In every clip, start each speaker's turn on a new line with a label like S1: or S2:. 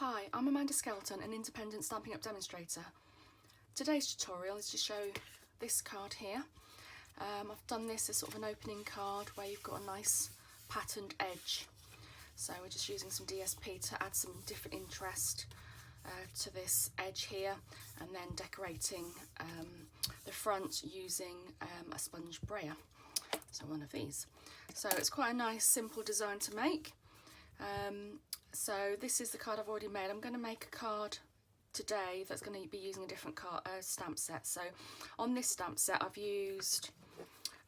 S1: Hi, I'm Amanda Skelton, an independent Stampin' Up demonstrator. Today's tutorial is to show this card here. I've done this as sort of an opening card where you've got a nice patterned edge. So we're just using some DSP to add some different interest to this edge here, and then decorating the front using a sponge brayer. So one of these. So it's quite a nice simple design to make. So this is the card I've already made. I'm going to make a card today that's going to be using a different stamp set. So on this stamp set I've used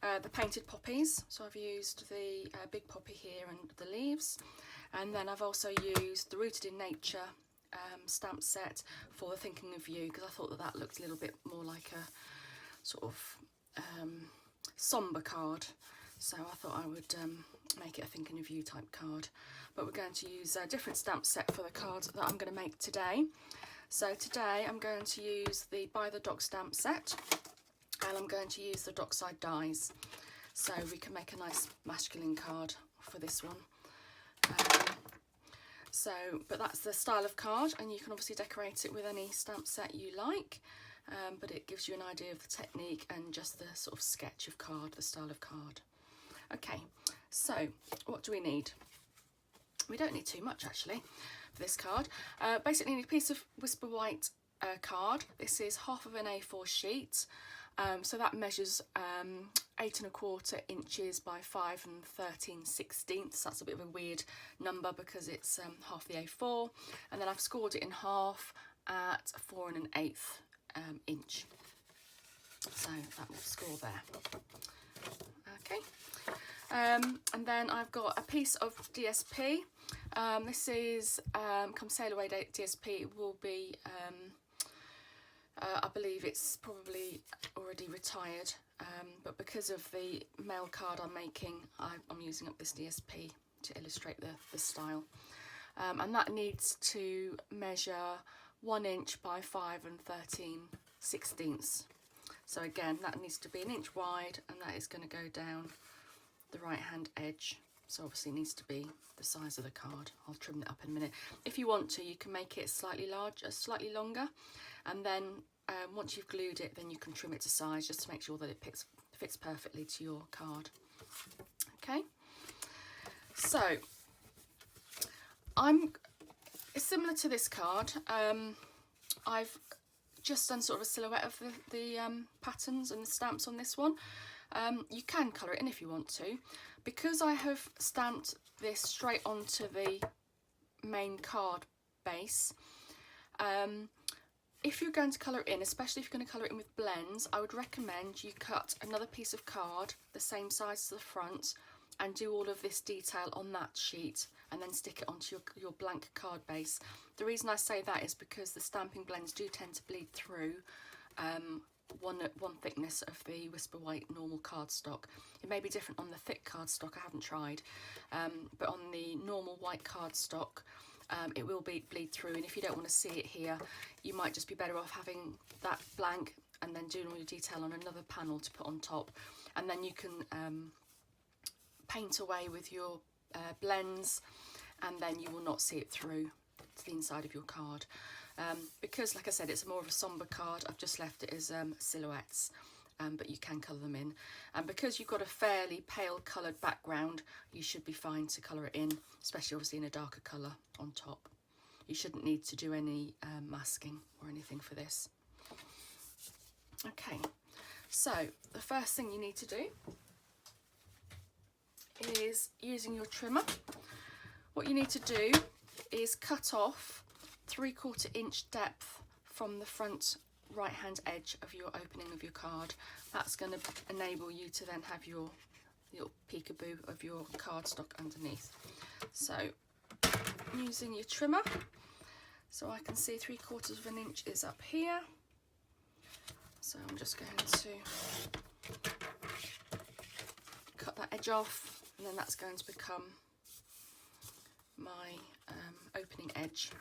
S1: the painted poppies. So I've used the big poppy here and the leaves, and then I've also used the Rooted in Nature stamp set for the Thinking of You, because I thought that looked a little bit more like a sort of sombre card. So I thought I would make it a Thinking of You type card. But we're going to use a different stamp set for the card that I'm going to make today. So today I'm going to use the By the Dog stamp set, and I'm going to use the Dockside dies. So we can make a nice masculine card for this one. But that's the style of card, and you can obviously decorate it with any stamp set you like. But it gives you an idea of the technique and just the sort of sketch of card, the style of card. Okay, so what do we need? We don't need too much actually for this card. Basically, you need a piece of Whisper White card. This is half of an A4 sheet. So that measures 8 1/4 inches by 5 13/16. That's a bit of a weird number because it's half the A4. And then I've scored it in half at 4 1/8 inch. So that will score there. Okay. And then I've got a piece of DSP. This is Come Sail Away DSP. It will be, I believe it's probably already retired, but because of the mail card I'm making, I'm using up this DSP to illustrate the style. And that needs to measure 1 inch by 5 13/16. So again, that needs to be 1 inch wide, and that is going to go down the right hand edge. So obviously it needs to be the size of the card. I'll trim it up in a minute. If you want to, you can make it slightly larger, slightly longer, and then once you've glued it, then you can trim it to size just to make sure that it fits perfectly to your card. Okay, so it's similar to this card. I've just done sort of a silhouette of the patterns and the stamps on this one. You can colour it in if you want to. Because I have stamped this straight onto the main card base, if you're going to colour it in, especially if you're going to colour it in with blends, I would recommend you cut another piece of card the same size as the front and do all of this detail on that sheet, and then stick it onto your blank card base. The reason I say that is because the stamping blends do tend to bleed through one thickness of the Whisper White normal cardstock. It may be different on the thick cardstock, I haven't tried, but on the normal white cardstock it will bleed through, and if you don't want to see it here, you might just be better off having that blank and then doing all your detail on another panel to put on top, and then you can paint away with your blends, and then you will not see it through to the inside of your card. Because, like I said, it's more of a sombre card, I've just left it as silhouettes, but you can colour them in. And because you've got a fairly pale coloured background, you should be fine to colour it in, especially obviously in a darker colour on top. You shouldn't need to do any masking or anything for this. Okay, so the first thing you need to do is, using your trimmer, what you need to do is cut off 3/4 inch depth from the front right hand edge of your opening of your card. That's going to enable you to then have your little peekaboo of your cardstock underneath. So using your trimmer, so I can see 3/4 inch is up here. So I'm just going to cut that edge off, and then that's going to become my opening edge.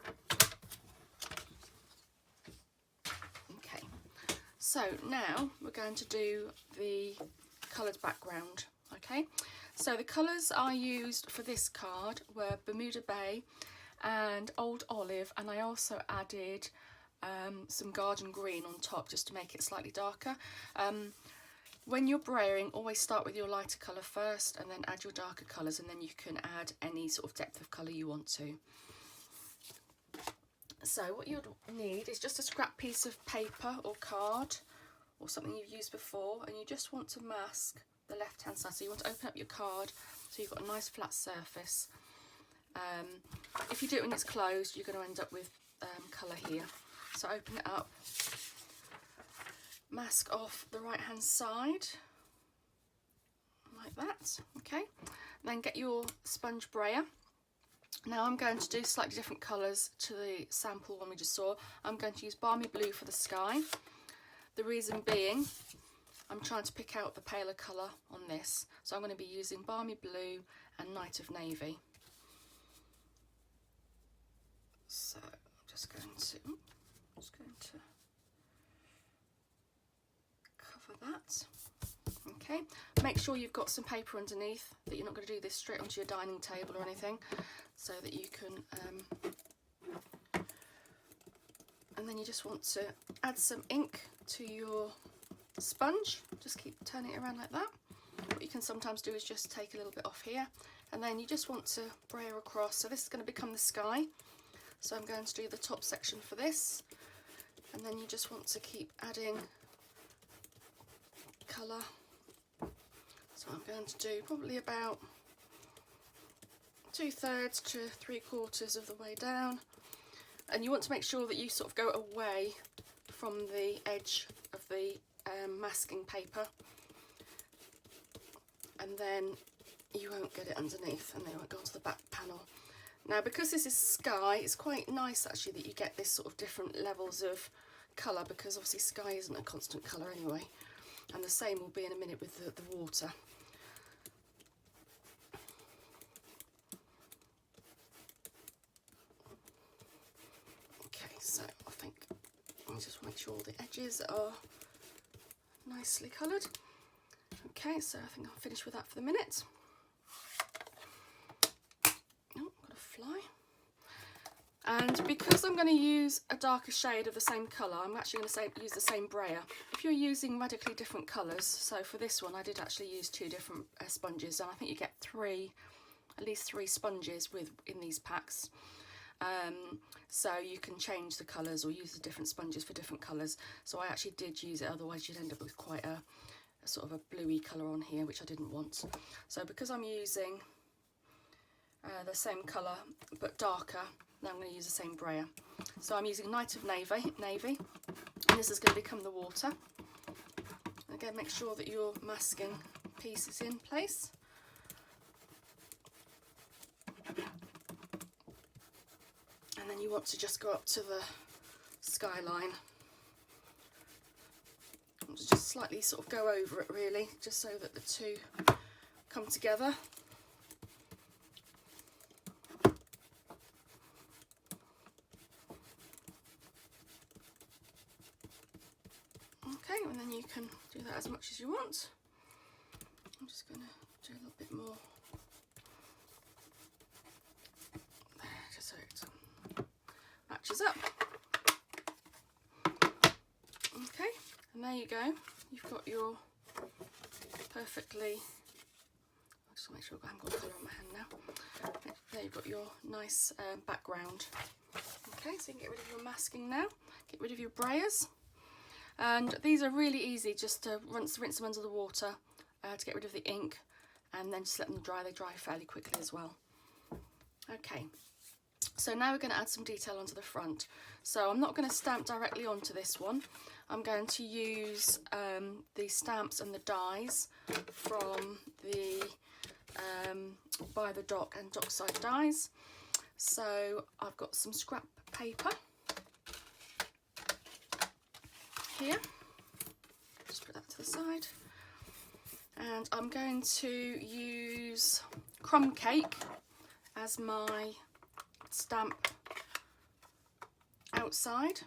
S1: Okay, so now we're going to do the coloured background. Okay, so the colours I used for this card were Bermuda Bay and old olive, and I also added some garden green on top just to make it slightly darker. When you're brayering, always start with your lighter colour first and then add your darker colours, and then you can add any sort of depth of colour you want to. So what you'd need is just a scrap piece of paper or card or something you've used before, and you just want to mask the left hand side. So you want to open up your card so you've got a nice flat surface. If you do it when it's closed, you're going to end up with colour here. So open it up, mask off the right hand side like that, okay, then get your sponge brayer. Now I'm going to do slightly different colours to the sample one we just saw. I'm going to use Balmy blue for the sky. The reason being, I'm trying to pick out the paler colour on this, so I'm going to be using Balmy blue and Night of Navy. So I'm just going to cover that. Okay, make sure you've got some paper underneath, that you're not going to do this straight onto your dining table or anything, so that you can and then you just want to add some ink to your sponge. Just keep turning it around like that. What you can sometimes do is just take a little bit off here, and then you just want to brayer across. So this is going to become the sky, so I'm going to do the top section for this, and then you just want to keep adding colour. So I'm going to do probably about 2/3 to 3/4 of the way down, and you want to make sure that you sort of go away from the edge of the masking paper, and then you won't get it underneath and they won't go onto the back panel. Now, because this is sky, it's quite nice actually that you get this sort of different levels of colour, because obviously sky isn't a constant colour anyway, and the same will be in a minute with the water. Okay, so I think I'll just make sure all the edges are nicely coloured. Okay, so I think I'll finish with that for the minute. Oh, got a fly. And because I'm going to use a darker shade of the same colour, I'm actually going to use the same brayer. If you're using radically different colours, so for this one I did actually use 2 different sponges, and I think you get at least three sponges in these packs. So you can change the colours or use the different sponges for different colours. So I actually did use it, otherwise you'd end up with quite a sort of a bluey colour on here, which I didn't want. So because I'm using the same colour but darker, now I'm going to use the same brayer. So I'm using Night of Navy, and this is going to become the water. Again, make sure that your masking piece is in place. And then you want to just go up to the skyline. Just slightly sort of go over it really, just so that the two come together. Okay, and then you can do that as much as you want. I'm just going to do a little bit more there, just so it matches up. Okay, and there you go. You've got your perfectly, I'll just make sure I haven't got colour on my hand now. There you've got your nice background. Okay, so you can get rid of your masking now, get rid of your brayers. And these are really easy, just to rinse them under the water to get rid of the ink, and then just let them dry. They dry fairly quickly as well. Okay, so now we're going to add some detail onto the front. So I'm not going to stamp directly onto this one. I'm going to use the stamps and the dies from the By the Dock and Dockside dies. So I've got some scrap paper here, just put that to the side, and I'm going to use crumb cake as my stamp outside,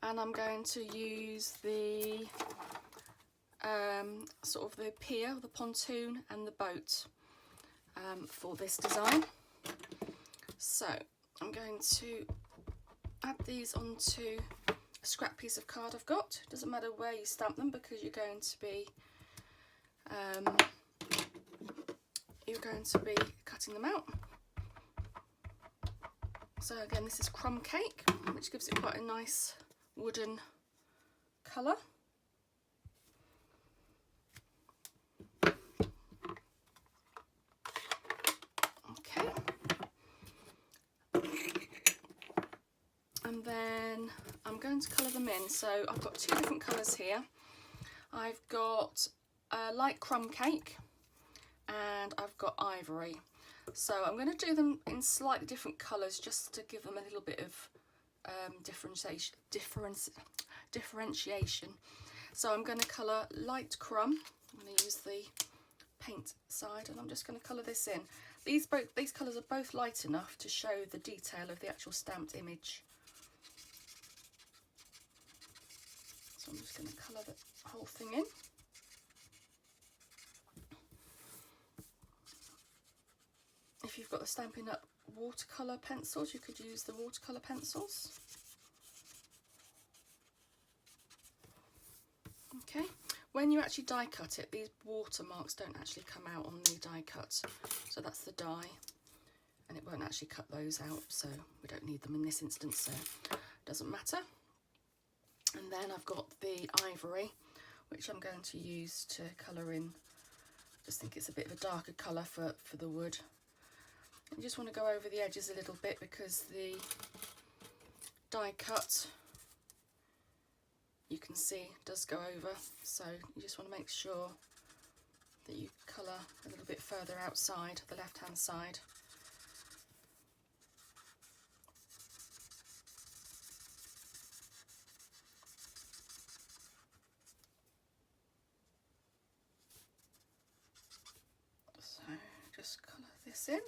S1: and I'm going to use the sort of the pier, the pontoon and the boat for this design. So I'm going to add these onto a scrap piece of card I've got. Doesn't matter where you stamp them because you're going to be cutting them out. So again, this is crumb cake, which gives it quite a nice wooden colour. Okay. And then I'm going to colour them in. So I've got two different colours here. I've got a light crumb cake and I've got ivory. So I'm going to do them in slightly different colours just to give them a little bit of differentiation. So I'm going to colour light crumb. I'm going to use the paint side and I'm just going to colour this in. These colours are both light enough to show the detail of the actual stamped image. So I'm just going to colour the whole thing in. If you've got the Stampin' Up watercolour pencils, you could use the watercolour pencils. Okay, when you actually die cut it, these watermarks don't actually come out on the die cut. So that's the die, and it won't actually cut those out, so we don't need them in this instance, so it doesn't matter. And then I've got the ivory, which I'm going to use to colour in. I just think it's a bit of a darker colour for the wood. You just want to go over the edges a little bit because the die cut, you can see, does go over, so you just want to make sure that you colour a little bit further outside, the left hand side. So just colour this in.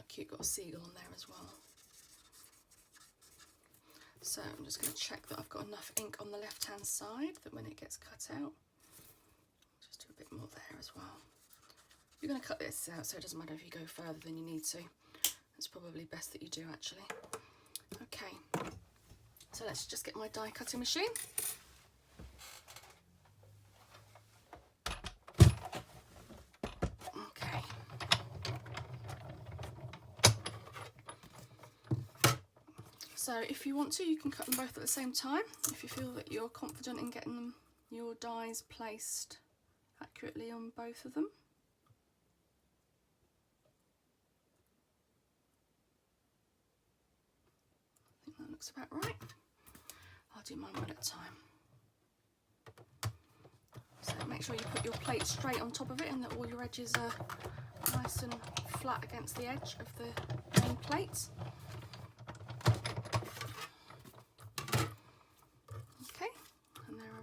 S1: Cute, got a seagull on there as well. So I'm just going to check that I've got enough ink on the left hand side that when it gets cut out, just do a bit more there as well. You're going to cut this out so it doesn't matter if you go further than you need to. It's probably best that you do actually. Okay, so let's just get my die cutting machine. So if you want to, you can cut them both at the same time if you feel that you're confident in getting them, your dies placed accurately on both of them. I think that looks about right. I'll do mine one at a time. So make sure you put your plate straight on top of it and that all your edges are nice and flat against the edge of the main plate.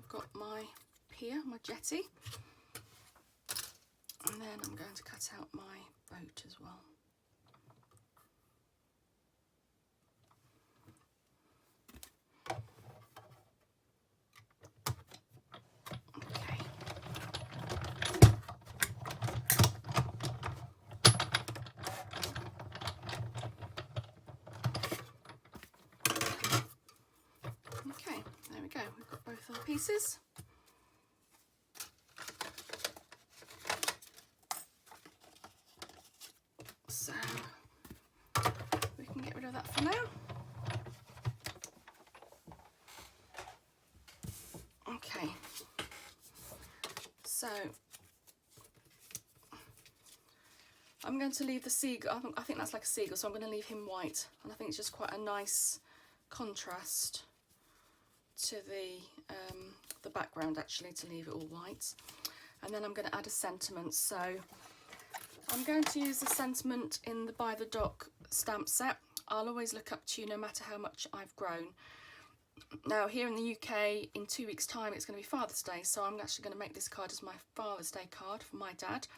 S1: Got my pier, my jetty, and then I'm going to cut out my boat as well. Okay. Okay, there we go, we've got both our pieces. So we can get rid of that for now. Okay, so I'm going to leave the seagull, I think that's like a seagull, so I'm going to leave him white, and I think it's just quite a nice contrast to the background actually, to leave it all white. And then I'm going to add a sentiment. So I'm going to use the sentiment in the By the Dock stamp set. I'll always look up to you no matter how much I've grown. Now here in the UK, in 2 weeks time, it's going to be Father's Day, so I'm actually going to make this card as my Father's Day card for my dad.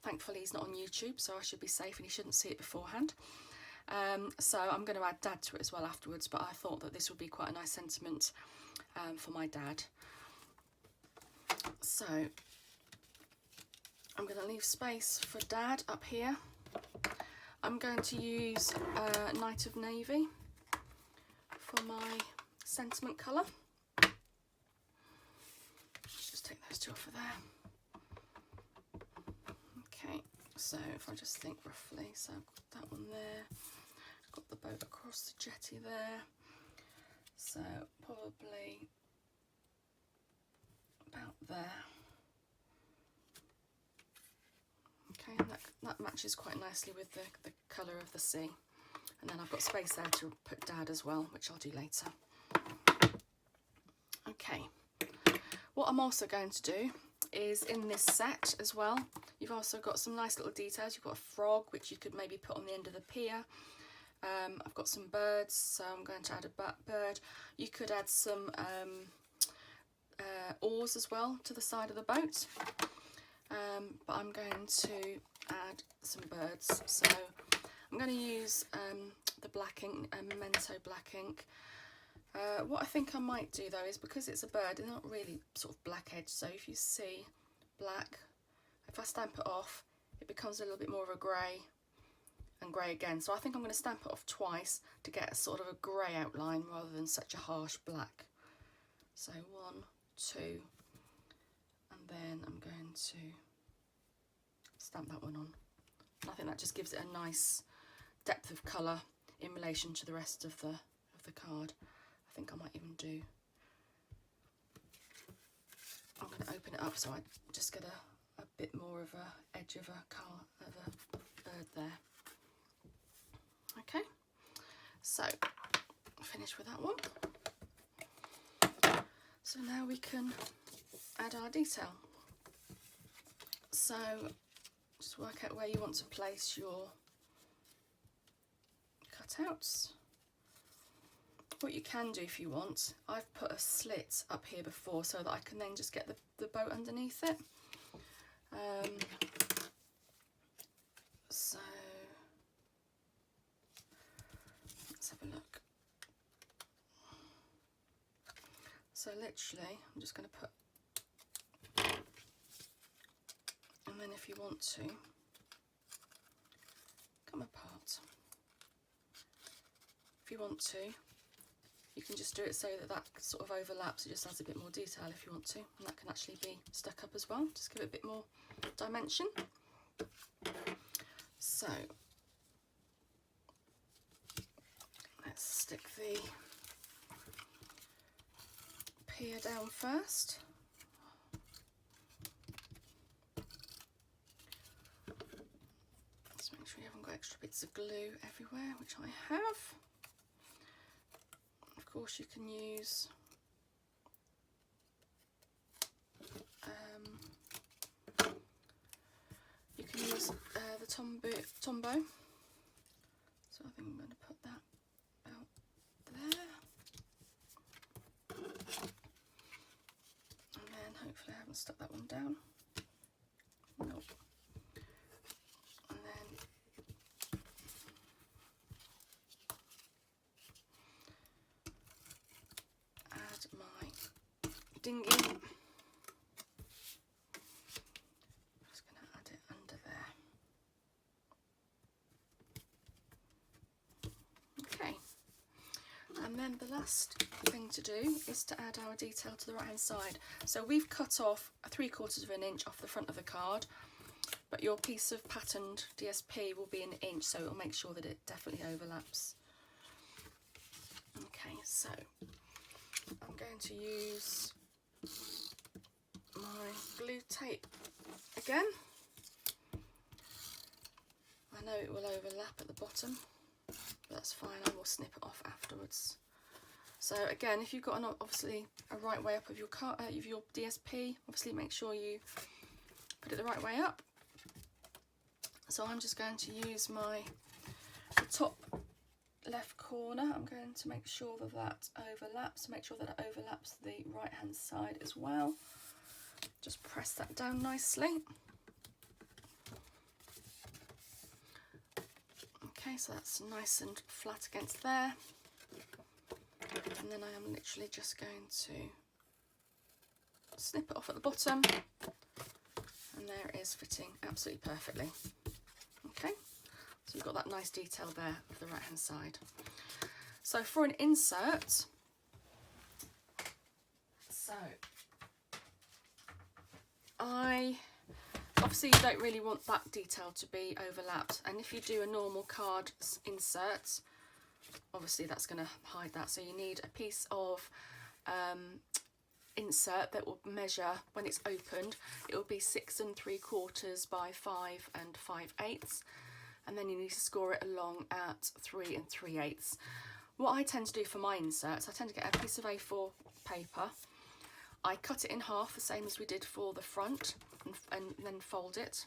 S1: Thankfully he's not on YouTube, so I should be safe and he shouldn't see it beforehand. So I'm going to add Dad to it as well afterwards, but I thought that this would be quite a nice sentiment for my dad. So I'm going to leave space for Dad up here. I'm going to use Night of Navy for my sentiment colour. Let's just take those two off of there. Okay, so if I just think roughly, so I've got that one there, got the boat across the jetty there, so probably about there. Okay, and that matches quite nicely with the colour of the sea. And then I've got space there to put Dad as well, which I'll do later. Okay, what I'm also going to do is in this set as well, you've also got some nice little details. You've got a frog, which you could maybe put on the end of the pier. I've got some birds, so I'm going to add a bird. You could add some oars as well to the side of the boat. But I'm going to add some birds, so I'm going to use the black ink, Memento black ink. What I think I might do though is, because it's a bird, they're not really sort of black edge, so if you see black, if I stamp it off, it becomes a little bit more of a grey and grey again. So I think I'm going to stamp it off twice to get a sort of a grey outline rather than such a harsh black. So 1, 2, and then I'm going to stamp that one on. And I think that just gives it a nice depth of colour in relation to the rest of the card. I think I might even do, I'm going to open it up so I just get a bit more of a edge of a bird there. Okay, so finish with that one. So now we can add our detail. So just work out where you want to place your cutouts. What you can do if you want, I've put a slit up here before so that I can then just get the boat underneath it. So let's have a look. So literally, I'm just going to put, and then if you want to, come apart. If you want to, you can just do it so that sort of overlaps. It just adds a bit more detail if you want to, and that can actually be stuck up as well. Just give it a bit more dimension. So let's stick the pier down first. Let's make sure you haven't got extra bits of glue everywhere, which I have. Of course, you can use the Tombow. So I think I'm going to put that out there, and then hopefully I haven't stuck that one down. Nope. And then add my dinghy. I'm just going to add it under there. Okay, and then the last thing to do is to add our detail to the right hand side. So we've cut off 3/4 of an inch off the front of the card, but your piece of patterned DSP will be an inch, so it'll make sure that it definitely overlaps. Okay, so I'm going to use my glue tape again. I know it will overlap at the bottom, but that's fine, I will snip it off afterwards. So again, if you've got obviously a right way up of your DSP, obviously make sure you put it the right way up. So I'm just going to use the top left corner. I'm going to make sure that overlaps, make sure that it overlaps the right hand side as well. Just press that down nicely. Okay, so that's nice and flat against there. And then I am literally just going to snip it off at the bottom, and there it is, fitting absolutely perfectly. Okay, so you've got that nice detail there of the right hand side. So for an insert, obviously you don't really want that detail to be overlapped, and if you do a normal card insert, obviously that's going to hide that. So you need a piece of insert that will measure, when it's opened, it will be 6 3/4 by 5 5/8, and then you need to score it along at 3 3/8. What I tend to do for my inserts, I tend to get a piece of A4 paper, I cut it in half the same as we did for the front, and then fold it.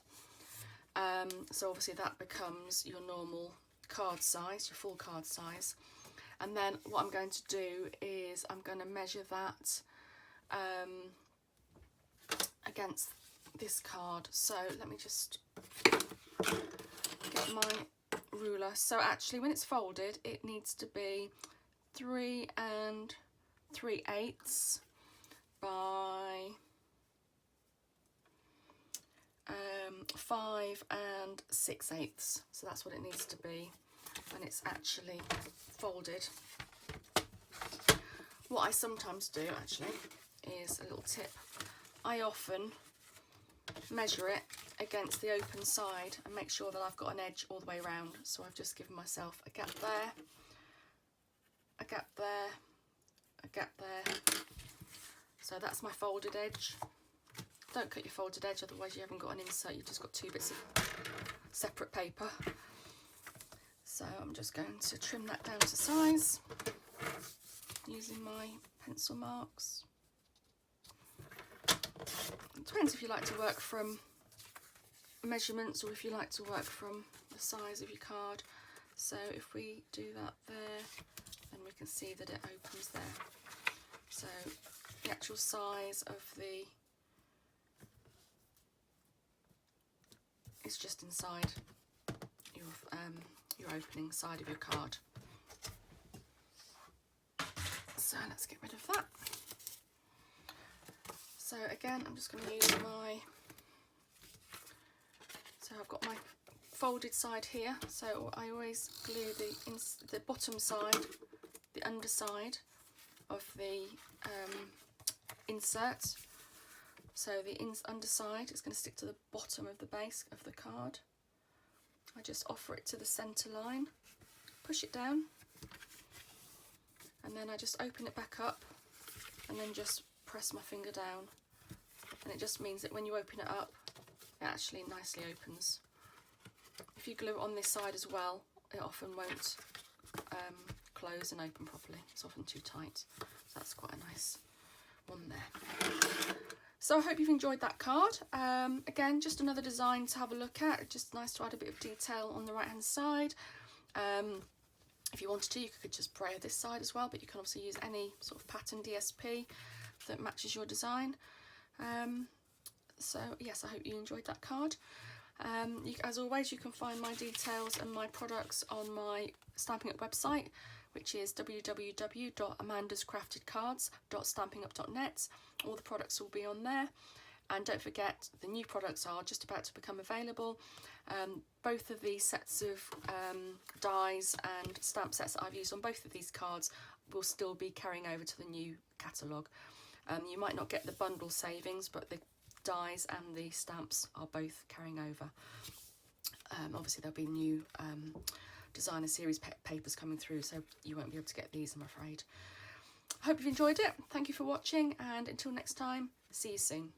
S1: So obviously that becomes your normal card size, your full card size. And then what I'm going to do is I'm going to measure that against this card. So let me just get my ruler. So actually when it's folded, it needs to be 3 3/8 by 5 6/8. So that's what it needs to be when it's actually folded. What I sometimes do actually is a little tip. I often measure it against the open side and make sure that I've got an edge all the way around. So I've just given myself a gap there, a gap there, a gap there. So that's my folded edge. Don't cut your folded edge, otherwise you haven't got an insert, you've just got 2 bits of separate paper. So I'm just going to trim that down to size using my pencil marks. It depends if you like to work from measurements or if you like to work from the size of your card. So if we do that there, then we can see that it opens there. So the actual size of the is just inside your opening side of your card. So let's get rid of that. So again, I'm just going to use so I've got my folded side here. So I always glue the bottom side, the underside of the insert. So the underside is going to stick to the bottom of the base of the card. I just offer it to the centre line, push it down, and then I just open it back up and then just press my finger down, and it just means that when you open it up, it actually nicely opens. If you glue it on this side as well, it often won't close and open properly. It's often too tight. So that's quite a nice one there. So I hope you've enjoyed that card. Again, just another design to have a look at. Just nice to add a bit of detail on the right hand side. If you wanted to, you could just brayer this side as well, but you can obviously use any sort of pattern DSP that matches your design. So yes, I hope you enjoyed that card. As always, you can find my details and my products on my Stampin' Up website, which is www.amandascraftedcards.stampingup.net. All the products will be on there, and don't forget the new products are just about to become available. Both of these sets of dies and stamp sets that I've used on both of these cards will still be carrying over to the new catalogue. You might not get the bundle savings, but the dies and the stamps are both carrying over. Obviously there'll be new designer series papers coming through, so you won't be able to get these, I'm afraid. I hope you've enjoyed it. Thank you for watching, and until next time, see you soon.